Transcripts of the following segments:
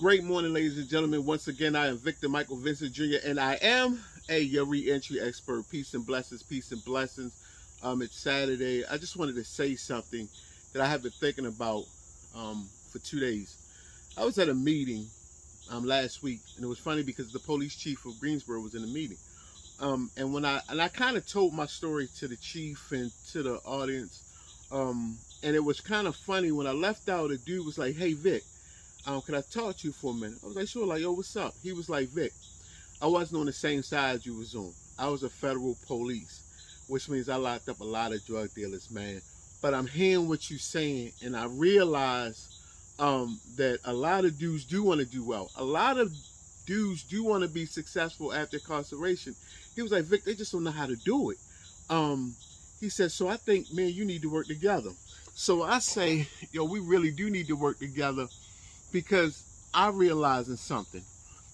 Great morning, ladies and gentlemen. Once again, I am Victor Michael Vincent Jr., and I am your re-entry expert. Peace and blessings, peace and blessings. It's Saturday. I just wanted to say something that I have been thinking about for 2 days. I was at a meeting last week, and it was funny because the police chief of Greensboro was in the meeting. And I kind of told my story to the chief and to the audience, and it was kind of funny when I left out. A dude was like, "Hey Vic, can I talk to you for a minute?" I was like, "Sure." Like, "Yo, what's up?" He was like, "Vic, I wasn't on the same side you was on. I was a federal police, which means I locked up a lot of drug dealers, man. But I'm hearing what you're saying, and I realize that a lot of dudes do want to do well. A lot of dudes do want to be successful after incarceration." He was like, "Vic, they just don't know how to do it." Um, he said, "So I think, man, you need to work together." So I say, yo, we really do need to work together because I'm realizing something.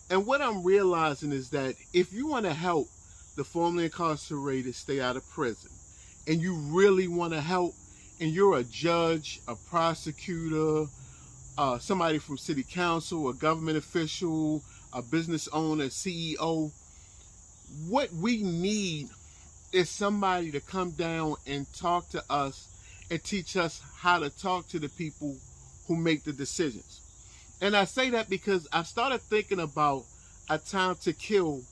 And what I'm realizing is that if you want to help the formerly incarcerated stay out of prison, and you really want to help, and you're a judge, a prosecutor, somebody from city council, a government official, a business owner, CEO, what we need is somebody to come down and talk to us and teach us how to talk to the people who make the decisions. And I say that because I started thinking about A Time to Kill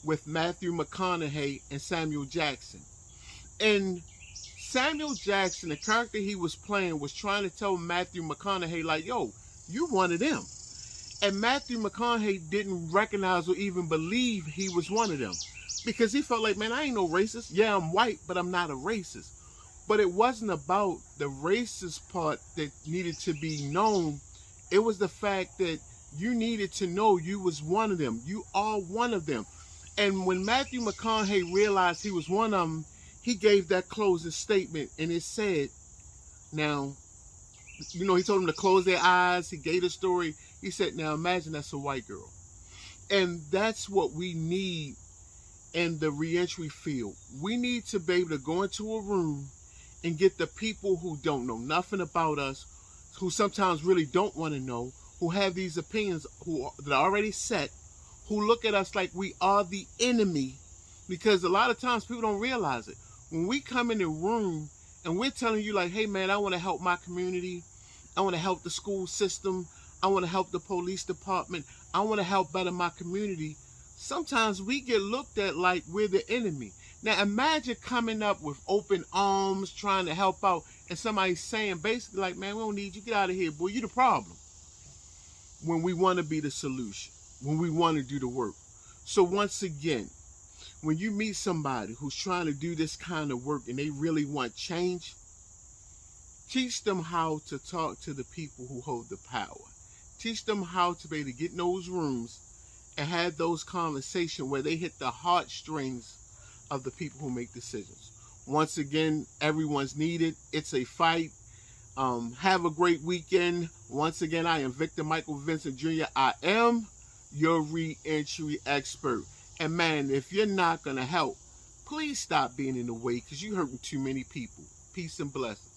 with Matthew McConaughey and Samuel Jackson. And Samuel Jackson, the character he was playing, was trying to tell Matthew McConaughey, like, yo, you one of them. And Matthew McConaughey didn't recognize or even believe he was one of them. Because he felt like, man, I ain't no racist. Yeah, I'm white, but I'm not a racist. But it wasn't about the racist part that needed to be known. It was the fact that you needed to know you was one of them. You are one of them. And when Matthew McConaughey realized he was one of them, he gave that closing statement, and it said, now, he told them to close their eyes. He gave the story. He said, now imagine that's a white girl. And that's what we need in the reentry field. We need to be able to go into a room and get the people who don't know nothing about us, who sometimes really don't want to know, who have these opinions that are already set, who look at us like we are the enemy, because a lot of times people don't realize it. When we come in the room and we're telling you like, hey man, I want to help my community, I want to help the school system, I want to help the police department, I want to help better my community, sometimes we get looked at like we're the enemy. Now imagine coming up with open arms, trying to help out, and somebody saying basically like, man, we don't need you, get out of here, boy, you the problem. When we want to be the solution, when we want to do the work. So once again, when you meet somebody who's trying to do this kind of work and they really want change, teach them how to talk to the people who hold the power. Teach them how to be able to get in those rooms and have those conversations where they hit the heartstrings of the people who make decisions. Once again, everyone's needed. It's a fight. Have a great weekend. Once again, I am Victor Michael Vincent Jr. I am your re-entry expert. And man, if you're not going to help, please stop being in the way because you're hurting too many people. Peace and blessings.